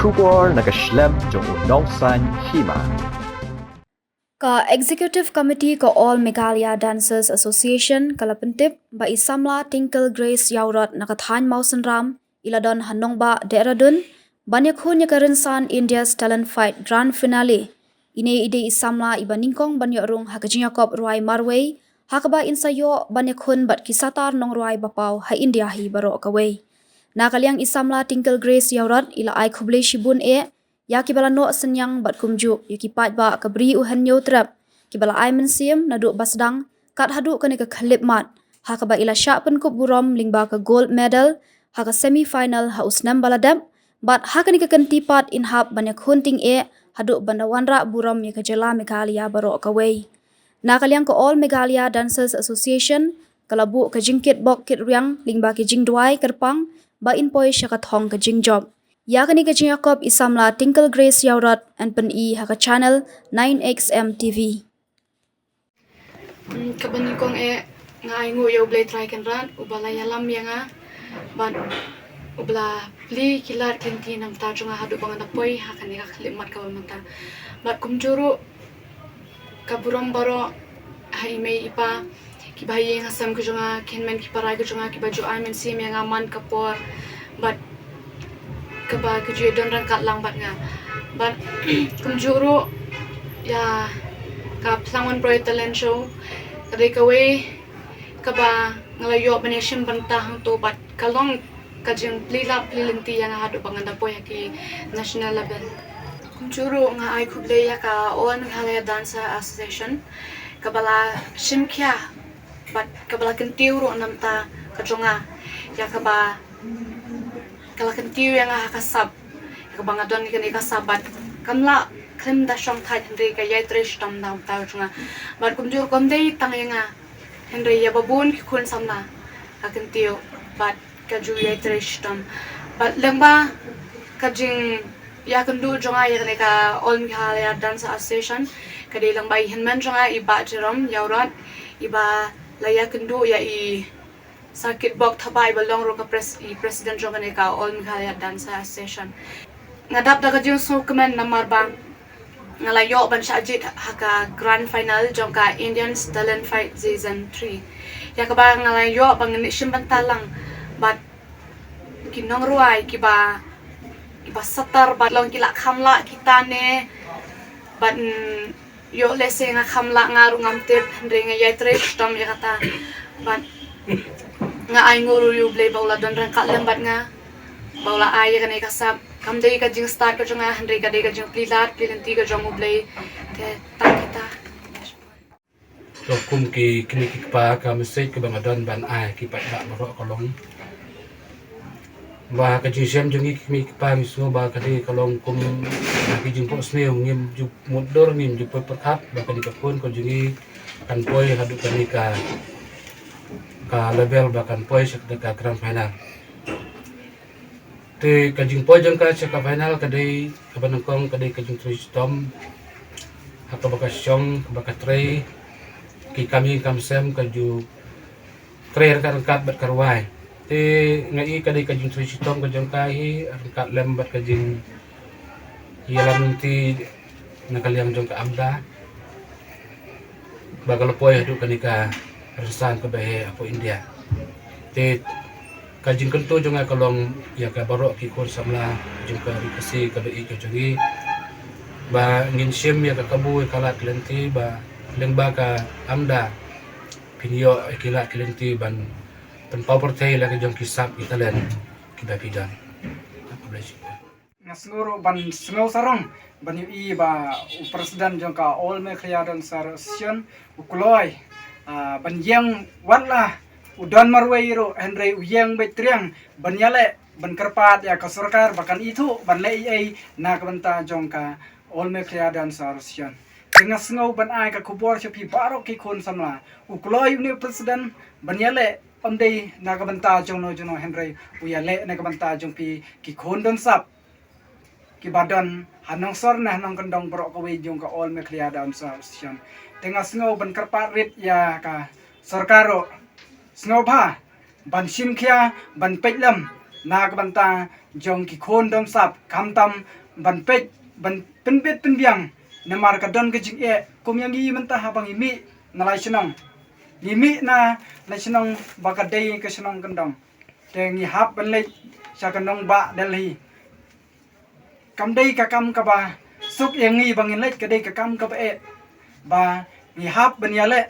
Kubor nakaslem jong Nongsan Hima. Ka Executive Committee ko All Meghalaya Dancers Association kalapentip ba isamla Tinkle Grace Yaurot nakathan Mausan Ram iladon hanong ba Dehradun banyakhun yakarinsan India's Talent Fight Grand Finale. Ine ide isamla ibaningkong banyorung hakajinyakop Ruai Marway hakaba insayo banyakhun bat kisatar nong Ruai Bapau ha India hi baro kaway. Nakaliang isamla Tinkle Grace Yaurot ila ai khuble shibun ya kibala no senyang bat kumjuk ya kipat ba kabri uhan trap kibala ai mensiam naduk basdang kat haduk kene ke khlip mat ha ka ba ila syak pen kup burom lingba ke gold medal ha ka semi final ha usnam baladam bat ha kene ke kentipat in hap banyak hunting haduk bandawanra burom ya ke jela Meghalaya baro ka wei nakaliang ko All Meghalaya Dancers Association kalabu ke jingkit bok kit riang lingba ke jingdwai kerpang ba in poi syakat hong ke jingjob. Ya kani ke Jacob isamla Tinkle Grace Yaurot and pen haka channel 9XM TV. Kabani kong ngai ngu yo blay try kan ran ubala yalam yang ban ubla pli kilar kenti nam ta junga hadu bangan apoi hakani ka khlimat ka mata bat kumjuru kaburam baro hai mei ipa ki bayi ngasam ke junga kenmen ki parai ke junga ki baju amen sim yang aman kapor bat kaba kerja don rangkat lang bat nga bat kumjuru ya ka plangon pro talent show kadai kawe kaba ngalayo baneshim bantah to bat kalong kajing plila plilinti yang hadu bangan po ki national level kumjuru nga ai khuble ya ka All Meghalaya Dancer Association kabala shimkya bat kabala kentiuru namta kajonga ya kaba kalau kentiu yang kasab kebangadon ni kasabat kamla krim da shong thai henry ka yai trish tam nam ta chunga bar kumjur kom dei tang yanga henry ya babun ki kun samna ka kentiu bat ka ju yai trish tam bat lengba ka jing ya kendu jonga ya ne ka All Meghalaya Dance Association ka dei lengba hinman jonga iba jerom yaurot iba laya kendu ya i sakit bok thabai balong ro ka president jongane ka All Meghalaya Dance Association ngadap daga jung so kemen namar bang ngalayo ban shajit haka grand final jongka Indian's Talent Fight season 3 ya ka ba ngalayo bang ni shimban talang bat kinong ruai kiba satar bat long kila khamla kitane bat yo lese nga khamla ngaru ngamtip ndrenga yaitrish tom ya kata bat nga ay nguru yu blay baula don rangkat lembat nga baula ay ka nay kasab kamday ka jing start ka jonga handray ka day ka jing plilat plilanti ka jong blay te takita so kum ki kini ki pa ka message ka bangadon ban ay ki pa ba baro kolong ba ka jing sem jing ki pa miso ba ka day kolong kum ki jing po smeo ngim ju mudor ngim ju po perkap ba ka di ka pun ko jing kan poy hadu ka ni ka level bahkan poin seketika grand final. Te kajing poin jangka seka final kadai kabanangkong kadai kajing tristom atau bakas syong bakas tray ki kami kamsem kaju tray rangkat bat karwai. Te ngai kadai kajing tristom kajang kai rangkat lembat kajing ialam ti nakaliang jangka amda bagal poin hadu kanika resan ke bahe apo India te kajing kentu jonga kalong ya ka baro ki kon samla jungka rikasi ka bei ka jongi ba ngin sim ya ka kabu kala klenti ba lengba ka amda pinyo kila klenti ban tanpa percaya la ka jong kisap italen kita pidan apa belajar ngasnguro ban sngo sarong ban yu ba presiden jongka All Meghalaya Dance Association ukuloi ban yang watlah udan marwairo henry uyang betriang ban yale ban kerpat ya ka sarkar bahkan itu ban lei na kabanta jongka All Meghalaya Dance Association dengan sngau ban ai ka kubor chapi baro ki kon samla ukuloi ni presiden ban yale ondei na kabanta jongno henry uyale na kabanta jongpi ki kon don sap ki badan hanong sor na hanong kandong baro ka we jongka All Meghalaya Dance Association tengah snow ban kerpat rit ya ka sarkaro snow ba ban simkhya ban peklam na ka banta jong ki khon dom sap kam tam ban pet ban penbet penbiang namar ka don gejing e kum yang i mentah habang imi na lai senong imi na lai senong baka dei ke senong kendong te ngi hap ban le sa kendong ba delhi kam dei ka kam ka ba suk yang ngi bangin le ka dei ka kam ka ba e ba ngi hap ban ya le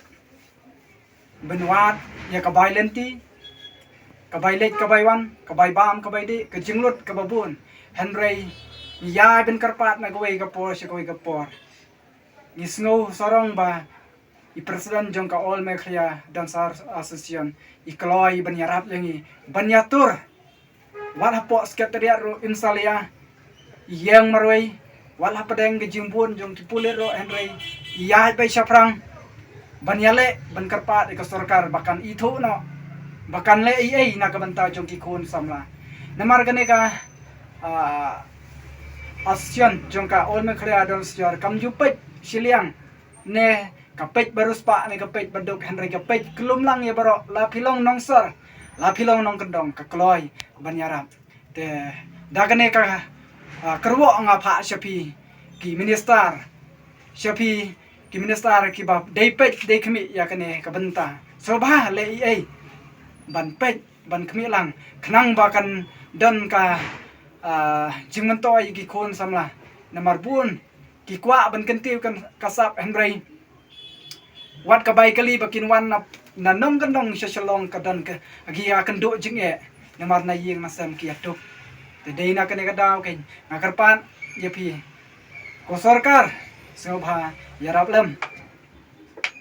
benwat ya ka bai lenti ka bai let ka bai wan ka bai bam ka bai de ka jinglut ka babun henry ya ben karpat na gawai ka por si gawai ka por ngisngo sorong ba i presiden jong ka all mekhlia dansar association i kloi banyarap yangi banyatur wala po sekretariat ro insalia yang marwai wala padeng gejimbun jong kipulir ro henry ya bai syafrang banyale ban karpat ka sarkar bakan itu no bakan le ai na ka banta jong ki khun samla namar gane ka ASEAN jongka all mekhlia don sejar kam jupet siliang ne kapet barus pa ne kapet baduk henry kapet kelum lang ya baro la pilong nongsor la pilong nong kendong ka kloi banyarap te dagane ka kerwo nga pha shapi ki minister shapi ki minister ki bab dei pet dei khmi ya kane ka banta so ba le ai ban pet ban khmi lang khnang ba kan don ka jingman toy ki khon samla namar bun ki kwa ban kentiu kan kasap henry wat ka bai kali bakin wan na nong kan dong shalong ka dan ka agi akan do jing e namar na yeng nasam ki atuk te dei na kan ka daw ken ngakarpan ye pi ko sarkar sobha yarap lem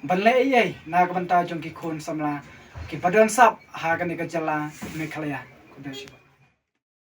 ban le ai na ka banta jong ki khon samla ki padon sap ha kan ka jala mekhlia kudashi